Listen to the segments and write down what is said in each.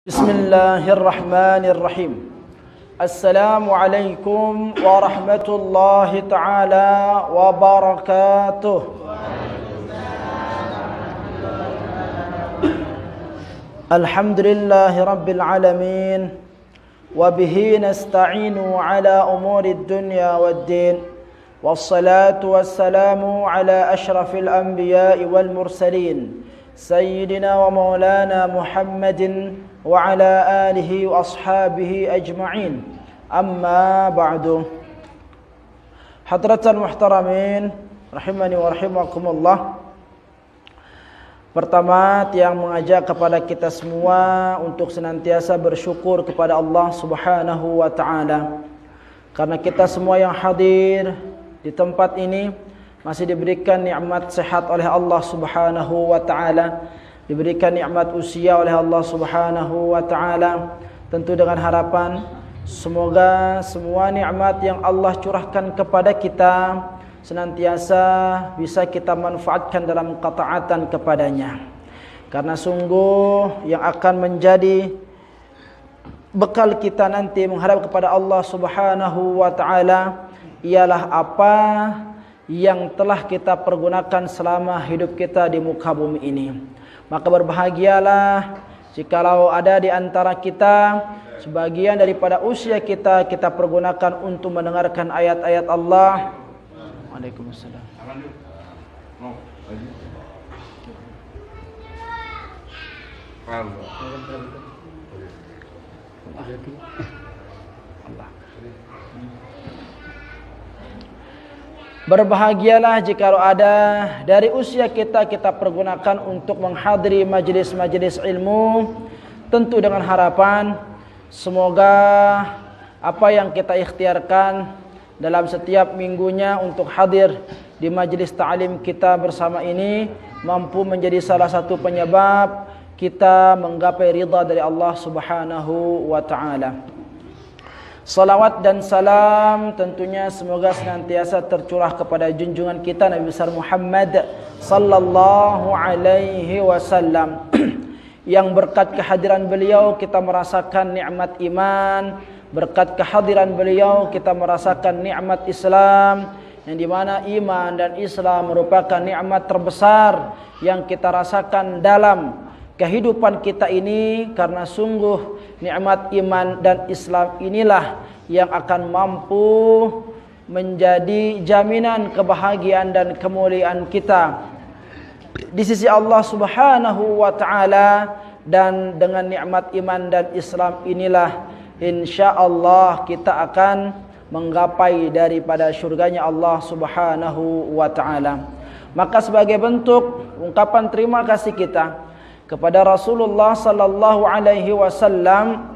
Bismillahirrahmanirrahim. Assalamualaikum warahmatullahi ta'ala wabarakatuh. Alhamdulillahi rabbil alamin. Wabihi nasta'inu ala umurid dunya waddin. Wassalatu wassalamu ala ashrafil anbiya'i wal mursalin, Sayyidina wa maulana Muhammadin wa ala alihi wa ashabihi ajma'in. Amma ba'du. Hadratan muhtaramin rahimani wa rahimakumullah. Pertama, yang mengajak kepada kita semua untuk senantiasa bersyukur kepada Allah Subhanahu wa ta'ala, karena kita semua yang hadir di tempat ini masih diberikan nikmat sehat oleh Allah Subhanahu wa ta'ala, diberikan nikmat usia oleh Allah Subhanahu wa ta'ala, tentu dengan harapan semoga semua nikmat yang Allah curahkan kepada kita senantiasa bisa kita manfaatkan dalam ketaatan kepadanya. Karena sungguh yang akan menjadi bekal kita nanti menghadap kepada Allah Subhanahu wa ta'ala ialah apa yang telah kita pergunakan selama hidup kita di muka bumi ini. Maka berbahagialah jikalau ada di antara kita sebagian daripada usia kita pergunakan untuk mendengarkan ayat-ayat Allah. Waalaikumsalam. Berbahagialah jika ada dari usia kita pergunakan untuk menghadiri majelis-majelis ilmu, tentu dengan harapan semoga apa yang kita ikhtiarkan dalam setiap minggunya untuk hadir di majelis ta'lim kita bersama ini mampu menjadi salah satu penyebab kita menggapai ridha dari Allah Subhanahu wa ta'ala. Salawat dan salam tentunya semoga senantiasa tercurah kepada junjungan kita Nabi besar Muhammad sallallahu alaihi wasallam yang berkat kehadiran beliau kita merasakan nikmat iman, berkat kehadiran beliau kita merasakan nikmat Islam, yang dimana iman dan Islam merupakan nikmat terbesar yang kita rasakan dalam kehidupan kita ini, karena sungguh nikmat iman dan Islam inilah yang akan mampu menjadi jaminan kebahagiaan dan kemuliaan kita di sisi Allah Subhanahu wa ta'ala. Dan dengan nikmat iman dan Islam inilah insyaallah kita akan menggapai daripada syurganya Allah Subhanahu wa ta'ala. Maka sebagai bentuk ungkapan terima kasih kita kepada Rasulullah sallallahu alaihi wasallam,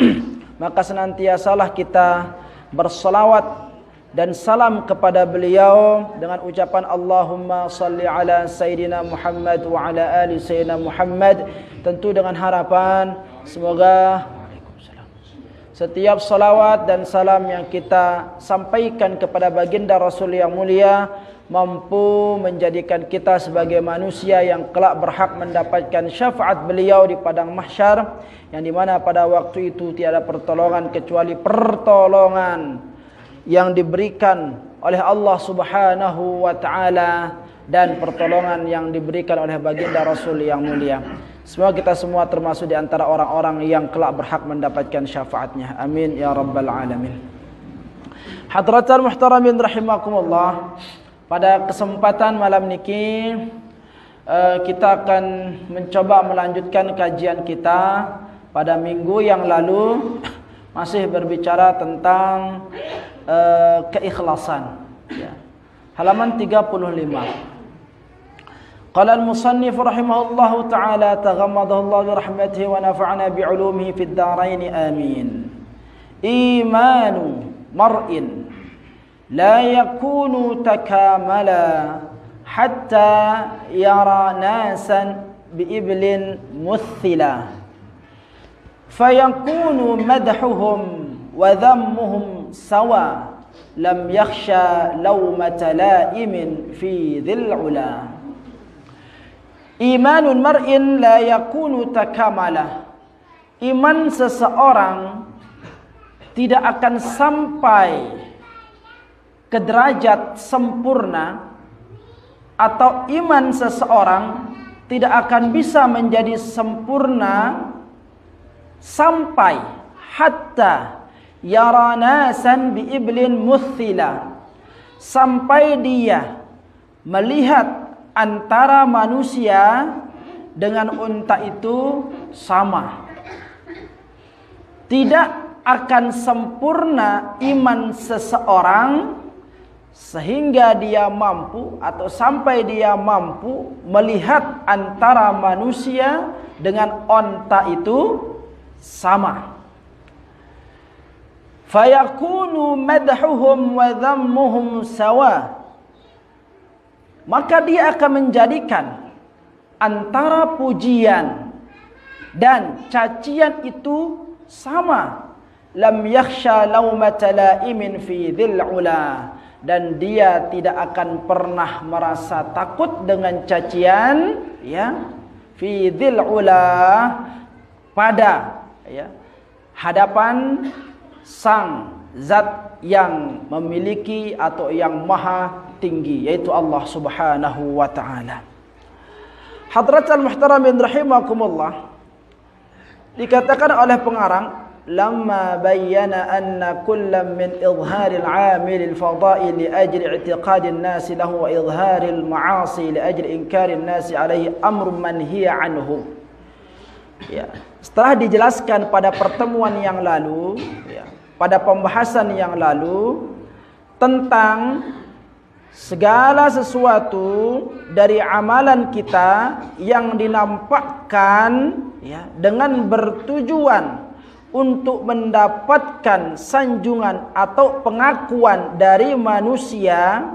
maka senantiasalah kita bersalawat dan salam kepada beliau dengan ucapan Allahumma salli ala Sayyidina Muhammad wa ala ali Sayyidina Muhammad, tentu dengan harapan semoga setiap salawat dan salam yang kita sampaikan kepada baginda Rasul yang mulia mampu menjadikan kita sebagai manusia yang kelak berhak mendapatkan syafaat beliau di padang mahsyar, yang dimana pada waktu itu tiada pertolongan kecuali pertolongan yang diberikan oleh Allah Subhanahu wa ta'ala dan pertolongan yang diberikan oleh baginda Rasul yang mulia. Semoga kita semua termasuk di antara orang-orang yang kelak berhak mendapatkan syafaatnya. Amin ya rabbal alamin. Hadratan muhtaramin rahimakumullah. Pada kesempatan malam niki kita akan mencoba melanjutkan kajian kita pada minggu yang lalu, masih berbicara tentang keikhlasan ya. Halaman 35. Qala al-musannif rahimahullahu ta'ala taghammadahu Allah bi rahmatihi wa nafa'ana bi 'ulumihi fid dharain amin. Imanu mar'in la yakunu takamala hatta yara nasan biiblin muthila fayakunu madhuhum wa dhammuhum sawa lam yakhsha lawmata laimin fi dhil ula. Imanun mar'in la yakunu takamala iman seseorang tidak akan sampai ke derajat sempurna, atau iman seseorang tidak akan bisa menjadi sempurna sampai hatta yara nasan bi iblin muthila, sampai dia melihat antara manusia dengan unta itu sama. Tidak akan sempurna iman seseorang sehingga dia mampu atau sampai dia mampu melihat antara manusia dengan onta itu sama. Fayakunu madhuhum wa dhammuhum sawa. Maka dia akan menjadikan antara pujian dan cacian itu sama. Lam yakhsha laumata laimin fi dhil ula. Dan dia tidak akan pernah merasa takut dengan cacian, ya, fi dhil ula, pada, ya, hadapan sang zat yang memiliki atau yang maha tinggi, yaitu Allah Subhanahu wa ta'ala. Hadratul muhtaramin rahimakumullah, dikatakan oleh pengarang, lamma bayyana anna kullam min izharil 'amil al-fada'i li ajli i'tiqadin nas lahu wa izharil ma'asi li ajli inkarin nas 'alaihi amrun manhiya anhu. Ya, setelah dijelaskan pada pertemuan yang lalu, ya, pada pembahasan yang lalu tentang segala sesuatu dari amalan kita yang dinampakkan, ya, dengan bertujuan untuk mendapatkan sanjungan atau pengakuan dari manusia,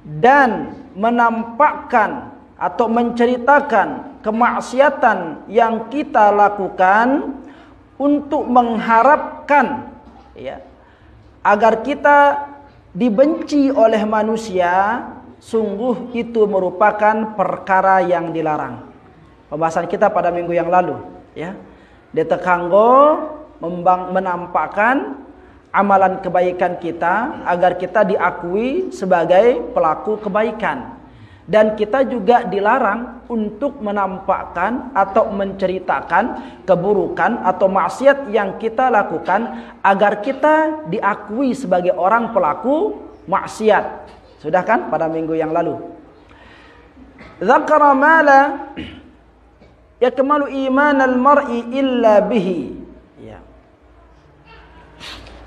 dan menampakkan atau menceritakan kemaksiatan yang kita lakukan untuk mengharapkan, ya, agar kita dibenci oleh manusia, sungguh itu merupakan perkara yang dilarang. Pembahasan kita pada minggu yang lalu, ya, detekanggo menampakkan amalan kebaikan kita agar kita diakui sebagai pelaku kebaikan, dan kita juga dilarang untuk menampakkan atau menceritakan keburukan atau maksiat yang kita lakukan agar kita diakui sebagai orang pelaku maksiat. Sudah kan pada minggu yang lalu? Dzakara ma la yakmalu imanal mar'i illa bihi. Ya.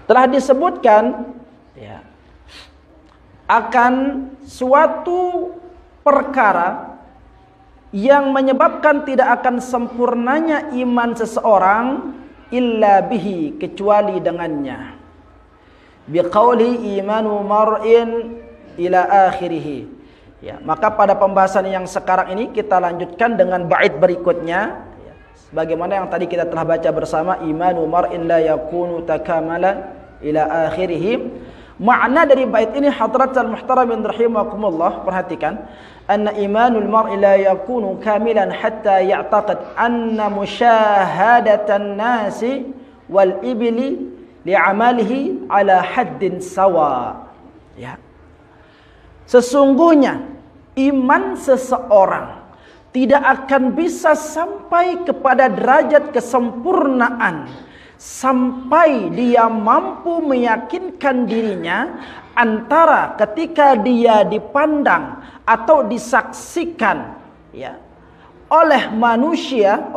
Telah disebutkan, ya, akan suatu perkara yang menyebabkan tidak akan sempurnanya iman seseorang illa bihi, kecuali dengannya. Biqauli imanu mar'in ila akhirih. Ya, maka pada pembahasan yang sekarang ini kita lanjutkan dengan bait berikutnya, ya, sebagaimana yang tadi kita telah baca bersama, imanu mar'in la yakunu takamala ila akhirih. Makna dari bait ini hadratul muhtaramin rahimakumullah, perhatikan, anna imanul mar'i la yakunu kamilan hatta ya'taqid anna musyahadatan nasi wal ibli li'amalihi ala haddin sawa. Ya. Sesungguhnya iman seseorang tidak akan bisa sampai kepada derajat kesempurnaan sampai dia mampu meyakinkan dirinya antara ketika dia dipandang atau disaksikan, ya, oleh manusia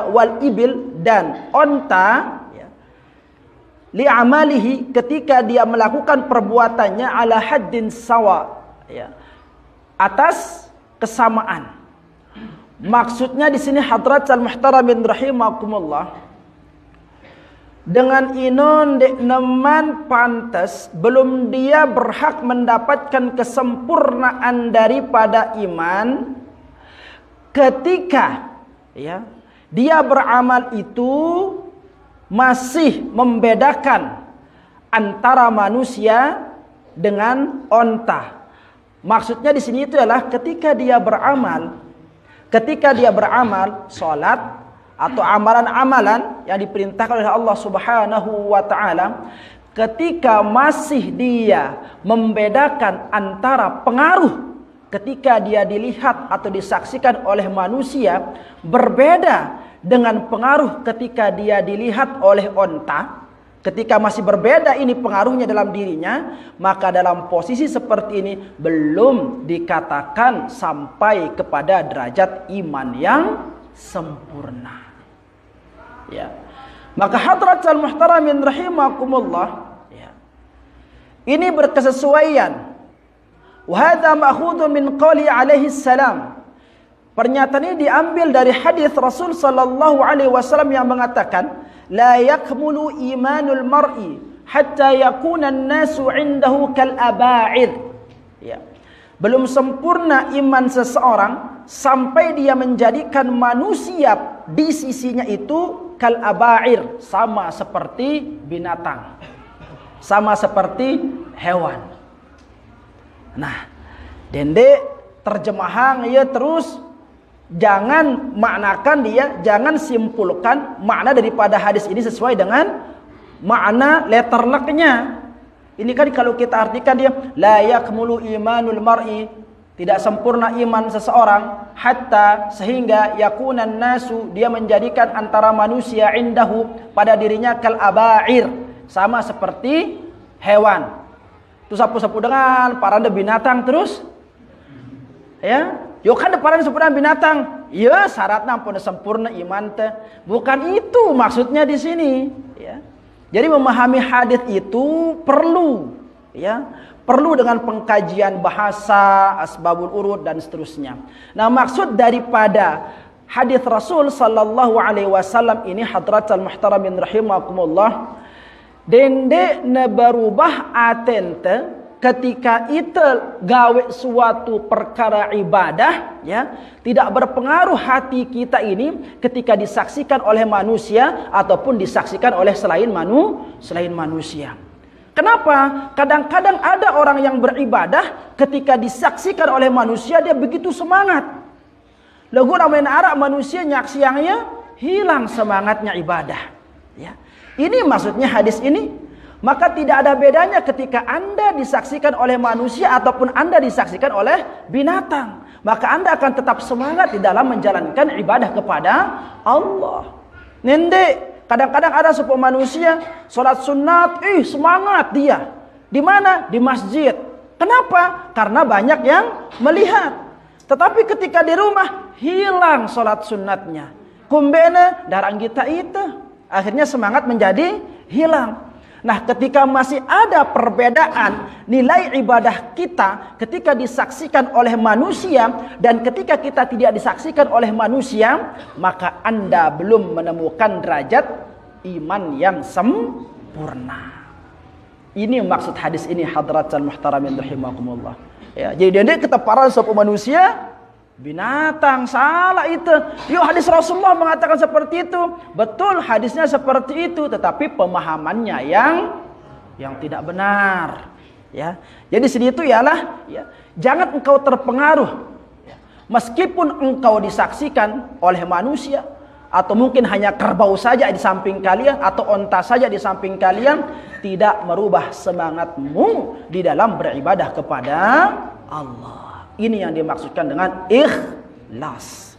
wal ibil, dan onta, ya, li'amalihi, ketika dia melakukan perbuatannya ala haddin sawa, ya, atas kesamaan. Maksudnya di sini hadratul muhtaramin rahimakumullah, dengan inon dek neman pantas, belum dia berhak mendapatkan kesempurnaan daripada iman ketika, ya, dia beramal itu masih membedakan antara manusia dengan onta. Maksudnya di sini itu adalah ketika dia beramal salat atau amalan-amalan yang diperintahkan oleh Allah Subhanahu wa taala, ketika masih dia membedakan antara pengaruh ketika dia dilihat atau disaksikan oleh manusia berbeda dengan pengaruh ketika dia dilihat oleh onta, ketika masih berbeda ini pengaruhnya dalam dirinya, maka dalam posisi seperti ini belum dikatakan sampai kepada derajat iman yang sempurna. Ya. Maka hadratul muhtaramin rahimakumullah, ya, ini berkesesuaian. Wa hadza ma'khudun min qouli alaihi salam. Pernyataan ini diambil dari hadis Rasul sallallahu alaihi wasallam yang mengatakan, la yakmulu imanul mar'i hatta yakuna an-nasu 'indahu kal aba'id. Ya. Belum sempurna iman seseorang sampai dia menjadikan manusia di sisinya itu kal aba'ir, sama seperti binatang, sama seperti hewan. Nah, dende terjemahan ya terus jangan maknakan dia, jangan simpulkan makna daripada hadis ini sesuai dengan makna letter luck-nya. Ini kan kalau kita artikan dia la yakmulu imanul mar'i, tidak sempurna iman seseorang hatta sehingga yakunan nasu, dia menjadikan antara manusia indahu pada dirinya kal aba'ir, sama seperti hewan. Itu sapu-sapu dengan paranda binatang terus. Ya, yo kan paranda sempurna binatang. Ya syaratnya pun sempurna iman teh. Bukan itu maksudnya di sini, ya. Jadi memahami hadis itu perlu, ya, perlu dengan pengkajian bahasa, asbabul urud dan seterusnya. Nah, maksud daripada hadis Rasul sallallahu alaihi wasallam ini hadratul muhtaramin rahimakumullah, dende ne berubah atente ketika itu gawe suatu perkara ibadah, ya, tidak berpengaruh hati kita ini ketika disaksikan oleh manusia ataupun disaksikan oleh selain manusia. Kenapa? Kadang-kadang ada orang yang beribadah ketika disaksikan oleh manusia dia begitu semangat. Lagu namanya arak manusia nyaksiangnya hilang semangatnya ibadah. Ya. Ini maksudnya hadis ini. Maka tidak ada bedanya ketika Anda disaksikan oleh manusia ataupun Anda disaksikan oleh binatang. Maka Anda akan tetap semangat di dalam menjalankan ibadah kepada Allah. Nende, kadang-kadang ada sebuah manusia sholat sunat, semangat dia. Di mana? Di masjid. Kenapa? Karena banyak yang melihat. Tetapi ketika di rumah hilang sholat sunatnya. Kumbene darang kita itu. Akhirnya semangat menjadi hilang. Nah, ketika masih ada perbedaan nilai ibadah kita ketika disaksikan oleh manusia dan ketika kita tidak disaksikan oleh manusia, maka Anda belum menemukan derajat iman yang sempurna. Ini maksud hadis ini hadratul muhtaramin rahimakumullah. Ya, jadi dia keteparan satu manusia binatang, salah itu. Yuk, hadis Rasulullah mengatakan seperti itu. Betul hadisnya seperti itu, tetapi pemahamannya yang tidak benar. Ya, jadi sini itu ialah, ya, jangan engkau terpengaruh. Ya, meskipun engkau disaksikan oleh manusia atau mungkin hanya kerbau saja di samping kalian atau onta saja di samping kalian, tidak merubah semangatmu di dalam beribadah kepada Allah. Ini yang dimaksudkan dengan ikhlas.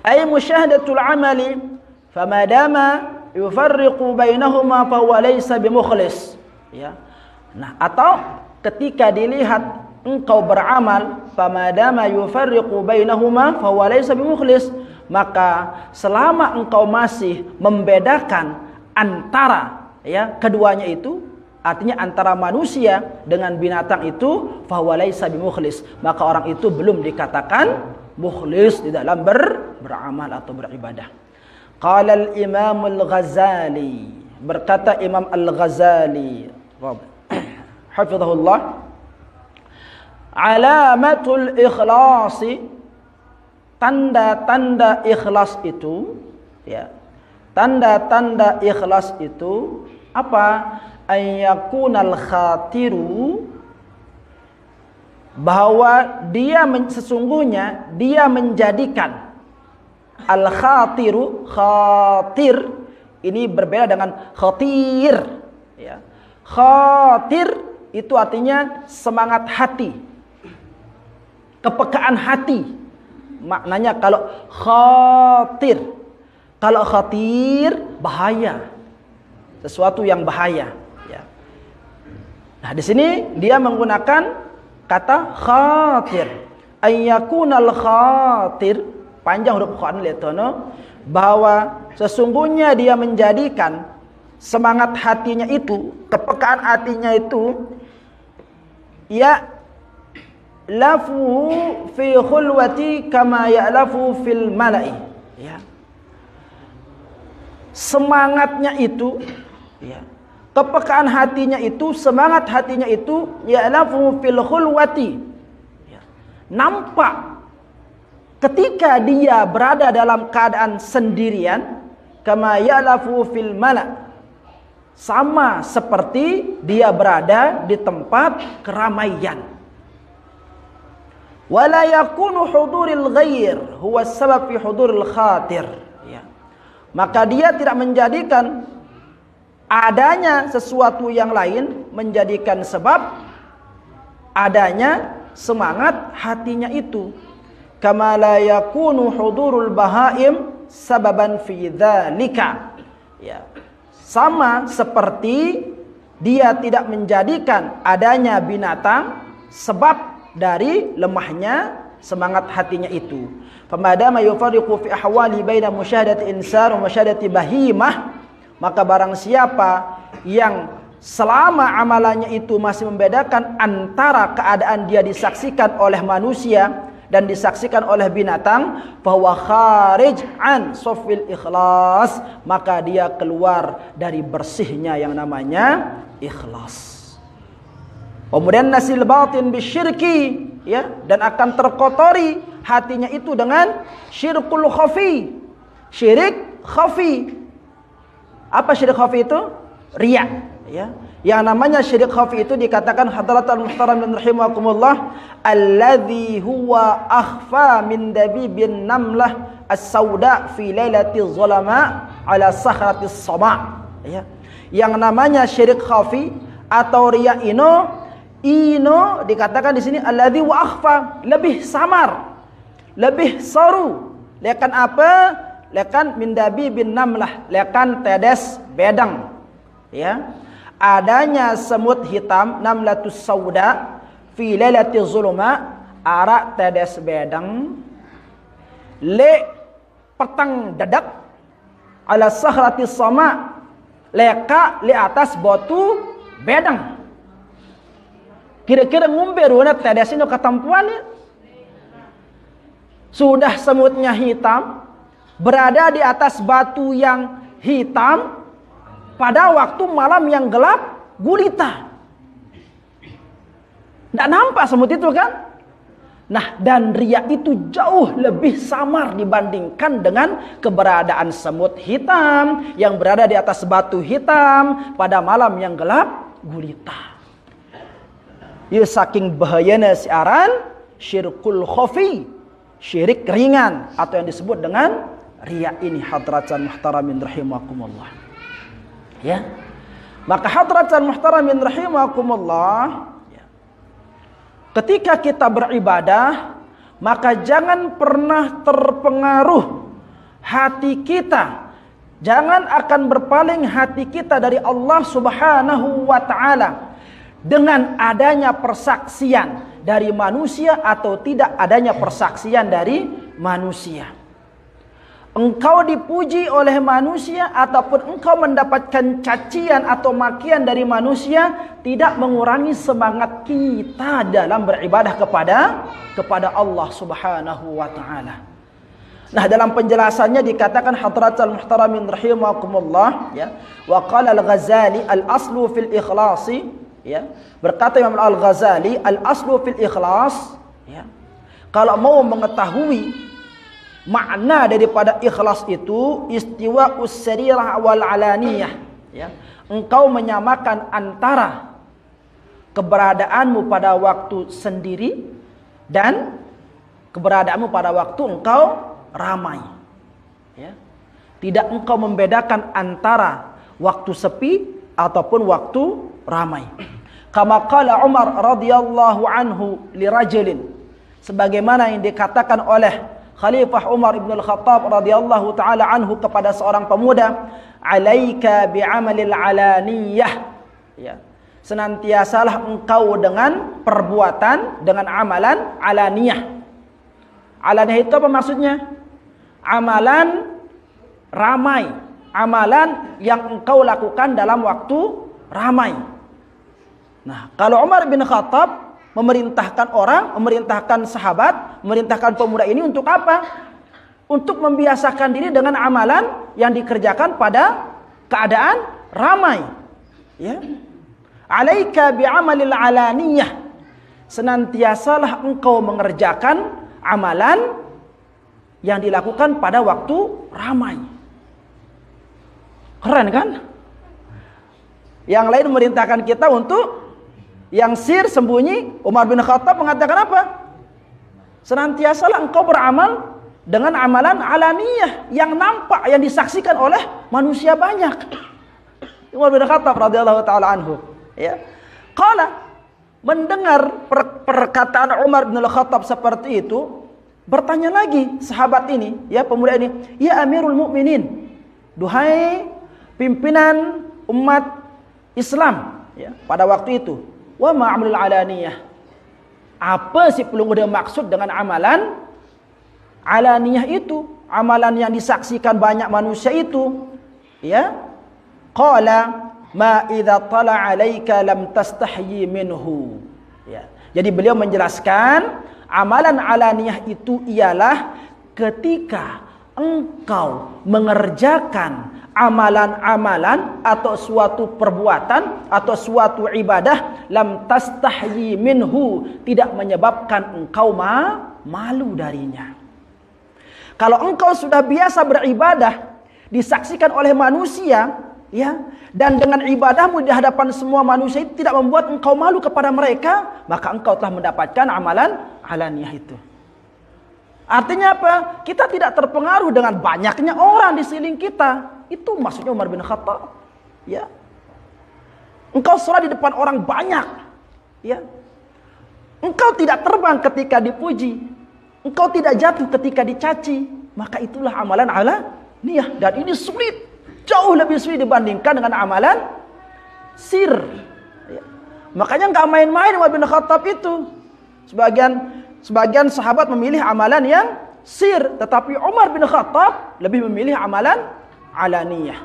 Ay musyahadatul amali famadama yufarriqu bainahuma fa huwa laysa bimukhlis. Ya. Nah, atau ketika dilihat engkau beramal famadama yufarriqu bainahuma fa huwa laysa bimukhlis, maka selama engkau masih membedakan antara, ya, keduanya itu, artinya antara manusia dengan binatang itu, fahuwa laisa bimukhlis, maka orang itu belum dikatakan mukhlis di dalam beramal atau beribadah. Qala al-Imam al-Ghazali, berkata Imam al-Ghazali hafizahullah, alamatul ikhlasi, tanda-tanda ikhlas itu, ya, tanda-tanda ikhlas itu apa? Ayyakunal khatiru, bahwa dia sesungguhnya dia menjadikan Al-khatiru, khatir ini berbeda dengan khatir, ya. Khatir itu artinya semangat hati, kepekaan hati. Maknanya kalau khatir, kalau khatir bahaya, sesuatu yang bahaya, ya. Nah, di sini dia menggunakan kata khatir. Ayyakunal khatir, panjang huruf kha lihatno, bahwa sesungguhnya dia menjadikan semangat hatinya itu, kepekaan hatinya itu, ya lafu fi khulwati kama ya'lafu fil mala'i, ya. Semangatnya itu, ya, kepekaan hatinya itu, semangat hatinya itu, ya'lafu fil khulwati, ya, nampak ketika dia berada dalam keadaan sendirian, kama ya'lafu fil mala', sama seperti dia berada di tempat keramaian. Wala yakunu huduril ghair huwa sabab fi huduril khatir, ya. Maka dia tidak menjadikan adanya sesuatu yang lain menjadikan sebab adanya semangat hatinya itu. Kama la yakunu hudurul bahaim sababan fi dzalika, ya. Sama seperti dia tidak menjadikan adanya binatang sebab dari lemahnya semangat hatinya itu. Famadama yufariqu fi ahwali baina musyahadati insan wa musyahadati bahimah, maka barang siapa yang selama amalannya itu masih membedakan antara keadaan dia disaksikan oleh manusia dan disaksikan oleh binatang, bahwa kharij an safil ikhlas, maka dia keluar dari bersihnya yang namanya ikhlas. Kemudian nasil batin bisyirki, ya, dan akan terkotori hatinya itu dengan syirkul khafi, syirik khafi. Apa syirik khafi itu? Riya, ya. Yang namanya syirik khafi itu dikatakan hadratul muhtaramin rahimakumullah, alladzi huwa akhfa min dabibin namlah as-sauda fi lailatil zulama ala sakhratis sama, ya. Yang namanya syirik khafi atau riya ino dikatakan di sini alladzi wa akhfa, lebih samar, lebih saru. Lekan apa? Lekan min dabibin namlah, lekan tedes bedang, ya. Adanya semut hitam, namlatus sauda fi lailatil zulma, arak tedes bedang, le petang dadak ala sakhratis sama, leka li atas batu bedang. Kira-kira ngumbe runa tedes ini ketampuannya. Sudah semutnya hitam, berada di atas batu yang hitam pada waktu malam yang gelap gulita. Tidak nampak semut itu kan? Nah, dan riya itu jauh lebih samar dibandingkan dengan keberadaan semut hitam yang berada di atas batu hitam pada malam yang gelap gulita. Ya, saking bahayanya siaran syirkul khafi, syirik ringan atau yang disebut dengan riya ini, hadratan muhtaramin rahimakumullah, ya. Maka hadratan muhtaramin rahimakumullah, ya, ketika kita beribadah, maka jangan pernah terpengaruh hati kita, jangan akan berpaling hati kita dari Allah Subhanahu wa ta'ala dengan adanya persaksian dari manusia atau tidak adanya persaksian dari manusia. Engkau dipuji oleh manusia ataupun engkau mendapatkan cacian atau makian dari manusia tidak mengurangi semangat kita dalam beribadah kepada Allah Subhanahu wa ta'ala. Nah, dalam penjelasannya dikatakan hadratul muhtaramin rahimakumullah, ya, wa qala al-Ghazali al-aslu fil ikhlasi, ya, berkata Imam Al-Ghazali, al-aslu fil ikhlas, ya, kalau mau mengetahui makna daripada ikhlas itu, istiwa us-sarirah wal alaniyah, ya, engkau menyamakan antara keberadaanmu pada waktu sendiri dan keberadaanmu pada waktu engkau ramai, Ya. Tidak engkau membedakan antara waktu sepi ataupun waktu ramai. Kama qala Umar radhiyallahu anhu li rajulin, sebagaimana yang dikatakan oleh Khalifah Umar ibn al-Khattab radhiyallahu taala anhu kepada seorang pemuda, alaika bi'amalil alaniyah. Ya. Senantiasalah engkau dengan perbuatan, dengan amalan alaniyah. Alaniyah itu apa maksudnya? Amalan ramai, amalan yang engkau lakukan dalam waktu ramai. Nah, kalau Umar bin Khattab memerintahkan orang, memerintahkan sahabat, memerintahkan pemuda ini untuk apa? Untuk membiasakan diri dengan amalan yang dikerjakan pada keadaan ramai. Ya. Alaika bi'amalil alaniyah. Senantiasalah engkau mengerjakan amalan yang dilakukan pada waktu ramai. Keren kan? Yang lain memerintahkan kita untuk yang sir, sembunyi. Umar bin Khattab mengatakan apa? Senantiasalah engkau beramal dengan amalan alaniyah, yang nampak, yang disaksikan oleh manusia banyak. Umar bin Khattab radhiyallahu taala anhu, ya. Qala, mendengar perkataan Umar bin Khattab seperti itu, bertanya lagi sahabat ini, ya, pemuda ini, ya Amirul Mukminin, duhai pimpinan umat Islam, ya, pada waktu itu, wa ma'amul alaniyah, apa sih pelungguh maksud dengan amalan alaniyah itu, amalan yang disaksikan banyak manusia itu, ya. Qala ma idza tala 'alaika lam tastahyi minhu, ya. Jadi beliau menjelaskan amalan alaniyah itu ialah ketika engkau mengerjakan amalan-amalan atau suatu perbuatan atau suatu ibadah lam tastahyi minhu, tidak menyebabkan engkau malu darinya. Kalau engkau sudah biasa beribadah disaksikan oleh manusia, ya, dan dengan ibadahmu di hadapan semua manusia itu tidak membuat engkau malu kepada mereka, maka engkau telah mendapatkan amalan alaniyah itu. Artinya apa? Kita tidak terpengaruh dengan banyaknya orang di sekeliling kita. Itu maksudnya Umar bin Khattab. Ya. Engkau sholat di depan orang banyak. Ya. Engkau tidak terbang ketika dipuji. Engkau tidak jatuh ketika dicaci. Maka itulah amalan alaniyah. Dan ini sulit. Jauh lebih sulit dibandingkan dengan amalan sir. Ya. Makanya nggak main-main Umar bin Khattab itu. Sebagian sahabat memilih amalan yang sir, tetapi Umar bin Khattab lebih memilih amalan alaniyah.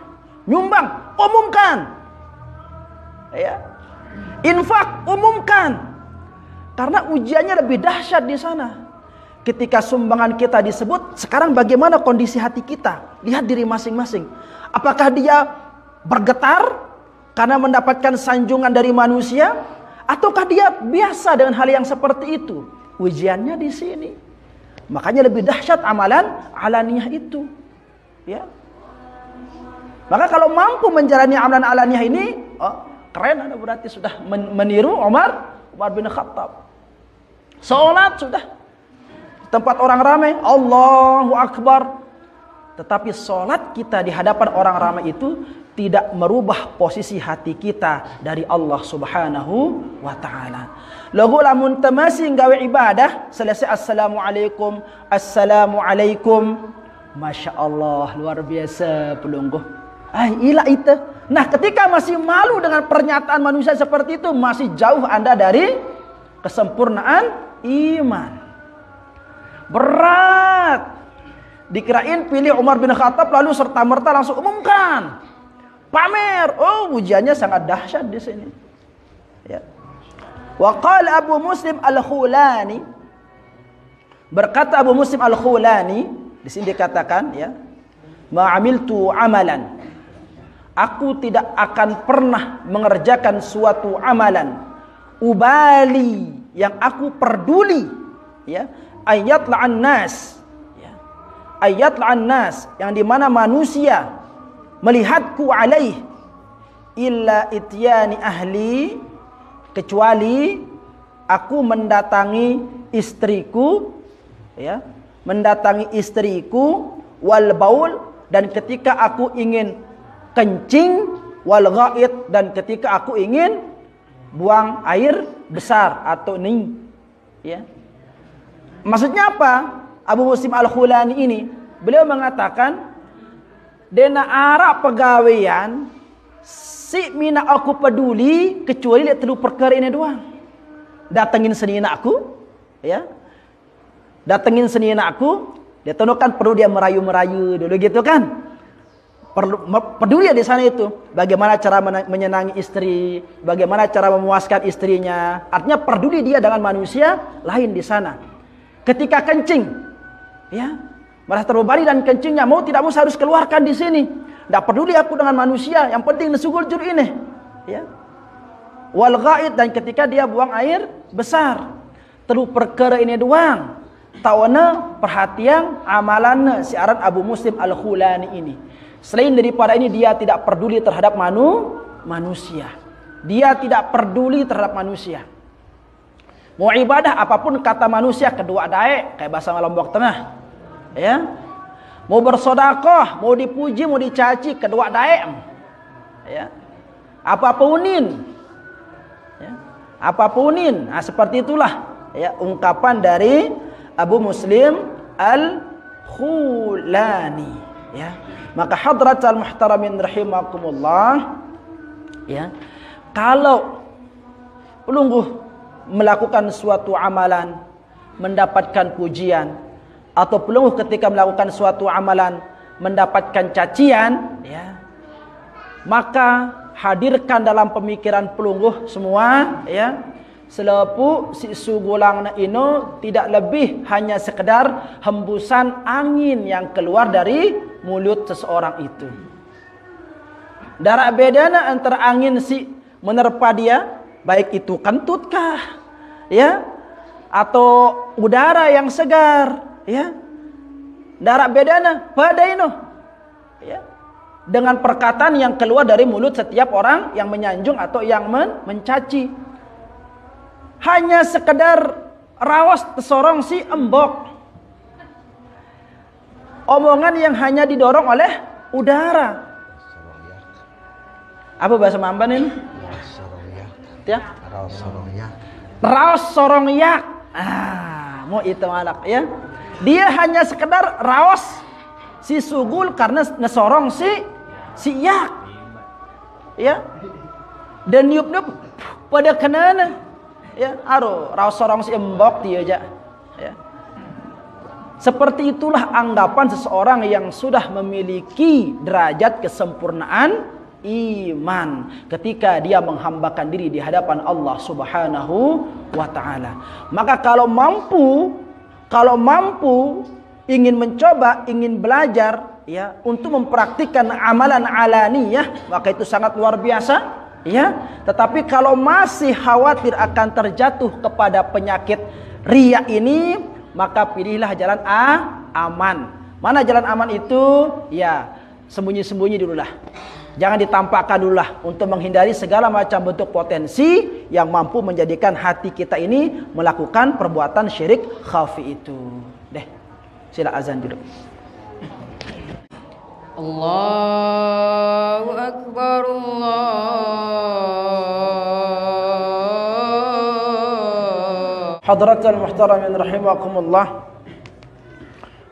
Nyumbang, umumkan. Ya. Infak, umumkan. Karena ujiannya lebih dahsyat di sana. Ketika sumbangan kita disebut, sekarang bagaimana kondisi hati kita? Lihat diri masing-masing. Apakah dia bergetar karena mendapatkan sanjungan dari manusia, ataukah dia biasa dengan hal yang seperti itu? Ujiannya di sini. Makanya lebih dahsyat amalan alaniyah itu. Ya. Maka kalau mampu menjalani amalan alaniyah ini, oh, keren, Anda berarti sudah meniru Umar bin Khattab. Salat sudah tempat orang ramai, Allahu Akbar. Tetapi salat kita di hadapan orang ramai itu tidak merubah posisi hati kita dari Allah Subhanahu wa taala. Lagu lamun tamasi gawe ibadah, selesai assalamualaikum, assalamualaikum. Masya Allah, luar biasa pelungguh. Ilah itu. Nah, ketika masih malu dengan pernyataan manusia seperti itu, masih jauh Anda dari kesempurnaan iman. Berat. Dikirain pilih Umar bin Khattab lalu serta-merta langsung umumkan. Pamer. Oh, ujiannya sangat dahsyat di sini. Ya. Wa qala Abu Muslim Al-Khulani, berkata Abu Muslim Al-Khulani, di sini dikatakan, ya, ma amiltu amalan, aku tidak akan pernah mengerjakan suatu amalan ubali, yang aku peduli, ya, ayat la'an nas, ya, ayat la'an nas, yang dimana manusia melihatku alaih, illa ityani ahli, kecuali aku mendatangi istriku, ya, mendatangi istriku, wal baul, dan ketika aku ingin kencing, wal ghaid, dan ketika aku ingin buang air besar atau ning. Ya. Maksudnya apa? Abu Muslim Al-Khulani ini, beliau mengatakan, dena arah pegawaian si mina aku peduli kecuali lihat telu perkara ini doang. Datengin senina aku, ya. Datengin senina aku, dia tahu kan perlu dia merayu-merayu dulu gitu kan. Peduli di sana itu bagaimana cara menyenangi istri, bagaimana cara memuaskan istrinya. Artinya peduli dia dengan manusia lain di sana. Ketika kencing, ya, merasa terbebani dan kencingnya mau tidak mau harus keluarkan di sini. Tidak peduli aku dengan manusia, yang penting nesugul jur ini, ya. Wal ghaid, dan ketika dia buang air besar. Telu perkara ini doang. Tawana perhatian amalan si aran Abu Muslim Al-Khulani ini. Selain daripada ini dia tidak peduli terhadap manusia. Dia tidak peduli terhadap manusia. Mau ibadah apapun kata manusia kedua dae kayak bahasa Lombok Tengah. Ya. Mau bersedekah, mau dipuji, mau dicaci kedua dae. Ya. Apapunin. Ya. Apapunin. Nah, seperti itulah ya ungkapan dari Abu Muslim Al-Khulani, ya. Maka hadratal muhtaramin rahimakumullah, ya, kalau pelungguh melakukan suatu amalan mendapatkan pujian, atau pelungguh ketika melakukan suatu amalan mendapatkan cacian, ya, maka hadirkan dalam pemikiran pelungguh semua, ya, selepu si sugulang ino tidak lebih hanya sekedar hembusan angin yang keluar dari mulut seseorang itu. Darah bedana antara angin si menerpa dia, baik itu kentutkah, ya, atau udara yang segar, ya. Darah bedana pada ino, ya, dengan perkataan yang keluar dari mulut setiap orang yang menyanjung atau yang mencaci. Hanya sekedar rawas tesorong si embok. Omongan yang hanya didorong oleh udara. Apa bahasa Mamban ini? Ya? Rawas sorong yak. Mau itu anak, ya. Dia hanya sekedar rawas si sugul karena nesorong si yak. Ya. Dan niup-niup pada kenana. Ya, rawas sorong si embok dia aja. Ya. Seperti itulah anggapan seseorang yang sudah memiliki derajat kesempurnaan iman ketika dia menghambakan diri di hadapan Allah Subhanahu wa taala. Maka kalau mampu ingin mencoba, ingin belajar, ya, untuk mempraktikkan amalan alaniyah, maka itu sangat luar biasa. Ya, tetapi kalau masih khawatir akan terjatuh kepada penyakit riya ini, maka pilihlah jalan aman. Mana jalan aman itu? Ya, sembunyi-sembunyi dululah. Jangan ditampakkan dululah untuk menghindari segala macam bentuk potensi yang mampu menjadikan hati kita ini melakukan perbuatan syirik khafi itu. Deh, sila azan dulu. Allahu Akbar, Allah. Hadratul muhtaramin rahimakumullah.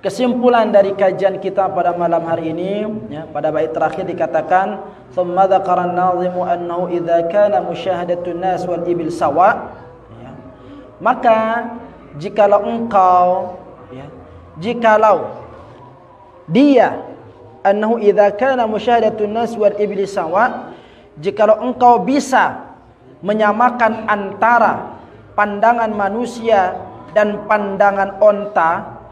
Kesimpulan dari kajian kita pada malam hari ini, ya, pada bait terakhir dikatakan, "Tsumma dzakara an-nazimu annahu idza kana musyahadatun nas wal ibil sawa." Ya. Maka jikalau dia annahu idza kana musyahadatun nas wal ibli sawa, jikalau engkau bisa menyamakan antara pandangan manusia dan pandangan onta,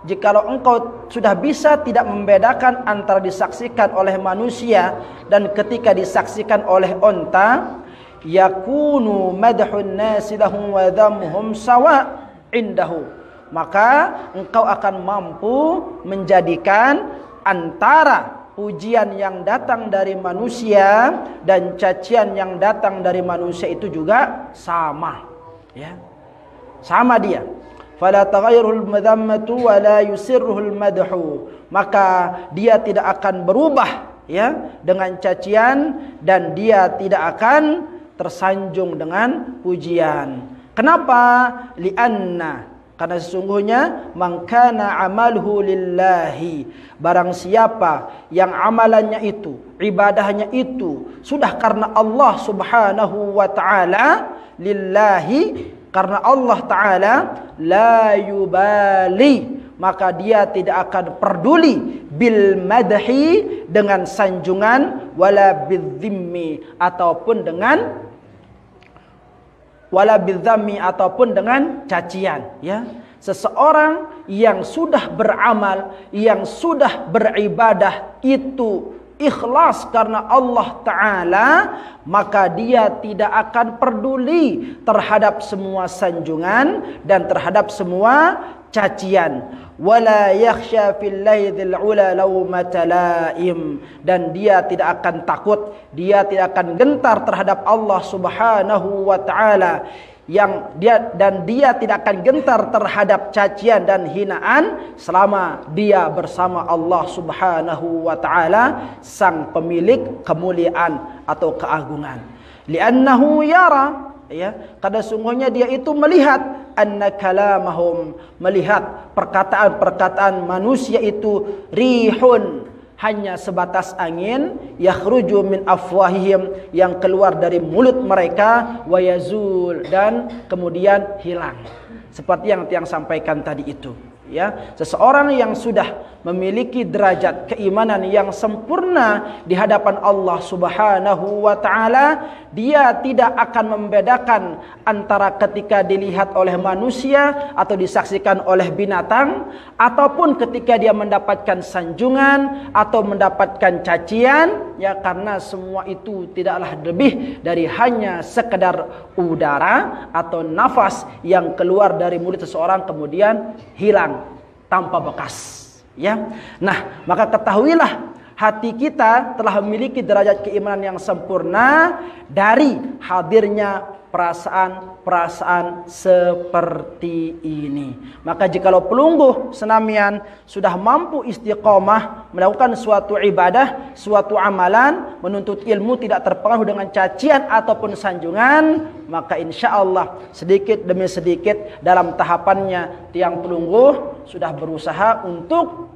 jikalau engkau sudah bisa tidak membedakan antara disaksikan oleh manusia dan ketika disaksikan oleh onta, yakunu madhun nasi lahum wa dhammuhum sawa indahu, maka engkau akan mampu menjadikan antara pujian yang datang dari manusia dan cacian yang datang dari manusia itu juga sama, ya, sama dia. fala taghayyaruhul madhammatu wa la yusirruhul madhu, maka dia tidak akan berubah ya dengan cacian dan dia tidak akan tersanjung dengan pujian. Kenapa? Lianna, karena sesungguhnya man kana amaluhu lillahi, barang siapa yang amalannya itu, ibadahnya itu sudah karena Allah Subhanahu wa taala, lillahi, karena Allah taala, la yubali, maka dia tidak akan peduli bil madhi, dengan sanjungan, wala bidzimmi, ataupun dengan wala bidzammi, ataupun dengan cacian ya. Seseorang yang sudah beramal, yang sudah beribadah itu ikhlas karena Allah Ta'ala, maka dia tidak akan peduli terhadap semua sanjungan dan terhadap semua cacian. Wala yakhsha fil laydhil ula lawmata laim, dan dia tidak akan takut, dia tidak akan gentar terhadap Allah Subhanahu wa taala, yang dia tidak akan gentar terhadap cacian dan hinaan selama dia bersama Allah Subhanahu wa taala, sang pemilik kemuliaan atau keagungan. Li'annahu yara, ya, karena sungguhnya dia itu melihat anna kalamahum, melihat perkataan-perkataan manusia itu rihun, hanya sebatas angin, yakhruju min afwahihim, yang keluar dari mulut mereka, wa yazul, dan kemudian hilang. Seperti yang sampaikan tadi itu ya. Seseorang yang sudah memiliki derajat keimanan yang sempurna di hadapan Allah Subhanahu wa taala, dia tidak akan membedakan antara ketika dilihat oleh manusia atau disaksikan oleh binatang, ataupun ketika dia mendapatkan sanjungan atau mendapatkan cacian ya, karena semua itu tidaklah lebih dari hanya sekedar udara atau nafas yang keluar dari mulut seseorang kemudian hilang tanpa bekas ya. Nah, maka ketahuilah hati kita telah memiliki derajat keimanan yang sempurna dari hadirnya perasaan-perasaan seperti ini. Maka jikalau pelungguh senamian sudah mampu istiqomah melakukan suatu ibadah, suatu amalan, menuntut ilmu tidak terpengaruh dengan cacian ataupun sanjungan, maka insya Allah sedikit demi sedikit dalam tahapannya tiang pelungguh sudah berusaha untuk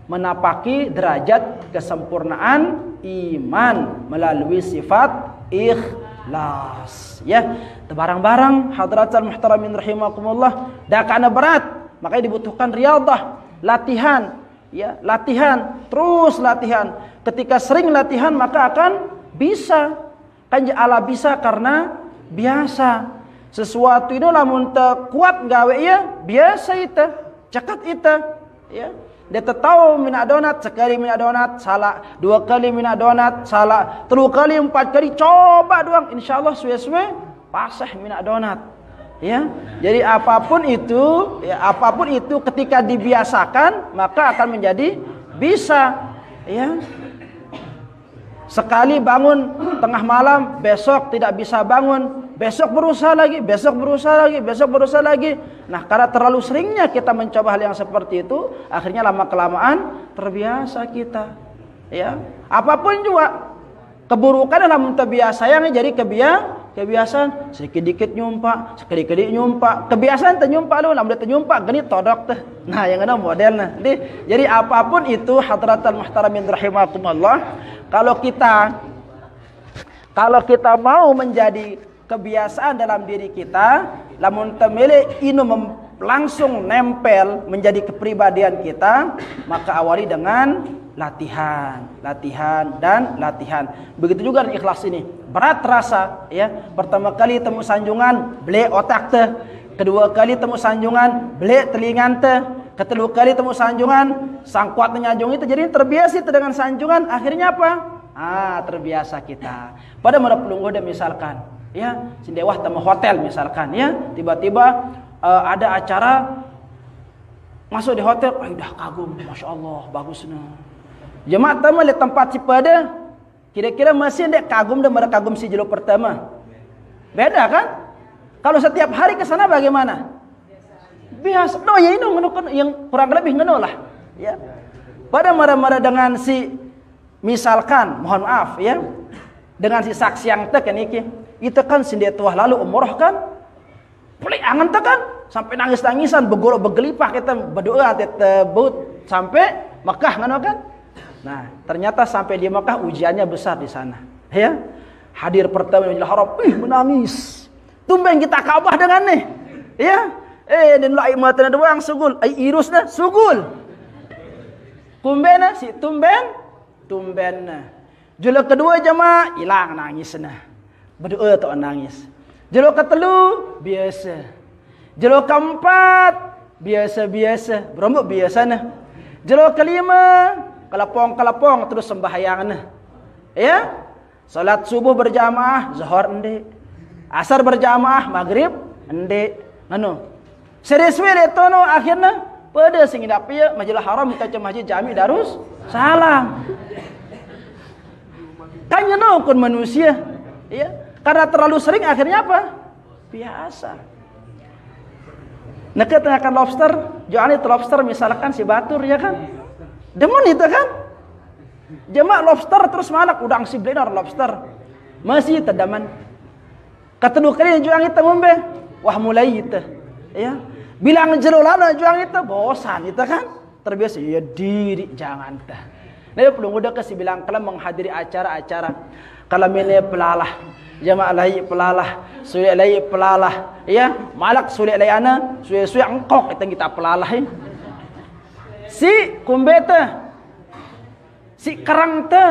menapaki derajat kesempurnaan iman melalui sifat ikhlas ya. Barang-barang hadratul muhtaramin rahimakumullah, dah kana berat, makanya dibutuhkan riyadhah, latihan ya, latihan, terus latihan. Ketika sering latihan maka akan bisa. Kan ala bisa karena biasa. Sesuatu ini lamun teu kuat gawe ya, biasa itu, cekat itu ya. Dia tahu mina donat, sekali mina donat salah, dua kali mina donat salah, tiga kali, empat kali, coba doang, insyaallah suwe-suwe pasah mina donat ya. Jadi apapun itu ya, apapun itu ketika dibiasakan maka akan menjadi bisa ya. Sekali bangun tengah malam, besok tidak bisa bangun, besok berusaha lagi, besok berusaha lagi, besok berusaha lagi. Nah, karena terlalu seringnya kita mencoba hal yang seperti itu, akhirnya lama-kelamaan terbiasa kita. Ya, apapun juga keburukan dalam terbiasa yang jadi kebiasaan, sedikit-sedikit nyumpa, sekali-kali nyumpa. Kebiasaan ternyumpa lu, lamun ternyumpa geni todok teh. Nah, yang ada modelnya. Jadi apapun itu hadratul muhtaramin rahimakumullah, kalau kita mau menjadi kebiasaan dalam diri kita, lamun temele inu langsung nempel menjadi kepribadian kita, maka awali dengan latihan, latihan dan latihan. Begitu juga dengan ikhlas ini. Berat terasa ya. Pertama kali temu sanjungan, beli otak teh. Kedua kali temu sanjungan, beli telingan teh. Ketiga kali temu sanjungan, sangkuat nyajung itu jadi terbiasa itu dengan sanjungan. Akhirnya apa? Terbiasa kita. Pada merep pelungguh misalkan, ya, sindewah temu hotel misalkan, ya, tiba-tiba ada acara masuk di hotel, udah kagum, masya Allah, bagus nah. Jemaah tamu lihat tempat si pada, kira-kira masih dek kagum dan mereka kagum si jelo pertama. Beda kan? Kalau setiap hari ke sana bagaimana? Biasa. No ya ini yang kurang lebih ngono lah. Ya. Pada marah-marah dengan si misalkan mohon maaf ya. Dengan si saksi yang teh kan iki. Itu kan sindia tuah lalu umroh kan. Boleh angan teh kan sampai nangis-nangisan begolok begelipah kita berdoa tebut sampai Mekah ngono kan. Nah, ternyata sampai di Mekah ujiannya besar di sana. Ya. Hadir pertama Masjidil Haram, menangis. Tumben kita Ka'bah dengan nih. Ya. Dan lai matana doang sugul, irusna sugul. Kumbena si tumbenna. Juluk kedua jemaah hilang nangisna. Berdoa tak nangis. Juluk ketelu biasa. Juluk keempat biasa-biasa, berembuk biasana. Juluk kelima kelapong terus sembahyangna. Ya? Salat subuh berjamaah, zuhur ende. Asar berjamaah, maghrib ende. Anu. Sereswe letono akhirnya pada sing indak pieu Masjidil Haram kita ke Masjid Jami Darus Salam. Kan nyeunkeun manusia, ya. Karena terlalu sering akhirnya apa? Biasa. Nah, kita akan lobster, jualan itu lobster misalkan si batur ya kan. Demun itu kan. Jemaah lobster terus manak udang si blender lobster. Masih tedaman. Ketelu kali juang itu ngombe. Wah mulai itu. Ya. Bilang jelolana juang itu bosan itu kan. Terbiasa ya diri jangan teh. Nah, perlu udah kasih bilang kalau menghadiri acara-acara kalau mene pelalah jamaah lahi pelalah sulit lahi pelalah ya malak sulit lahi ana sulit engkok itu kita pelalah si kumbeta si kerang teh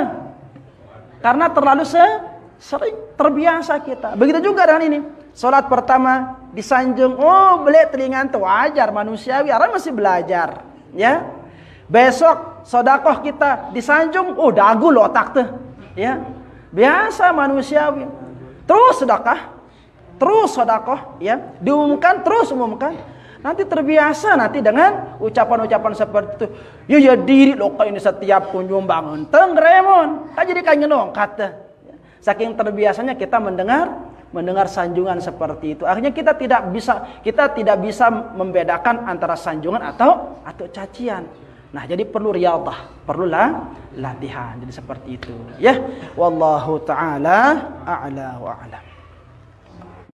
karena terlalu sering terbiasa kita. Begitu juga dengan ini salat pertama disanjung, oh belik telingan tuh wajar manusiawi, orang masih belajar ya. Besok sodakoh kita disanjung, oh dagu lo otak tuh ya. Biasa manusiawi. Terus sedekah, terus sodakoh ya, diumumkan terus umumkan. Nanti terbiasa nanti dengan ucapan-ucapan seperti itu. Ya diri lo ini setiap kunjung bangun teng remon. Kan jadi kan nyenong kata. Saking terbiasanya kita mendengar sanjungan seperti itu. Akhirnya kita tidak bisa membedakan antara sanjungan atau cacian. Nah, jadi perlu riyadhah, perlulah latihan. Jadi seperti itu, ya. Wallahu taala a'la wa a'lam.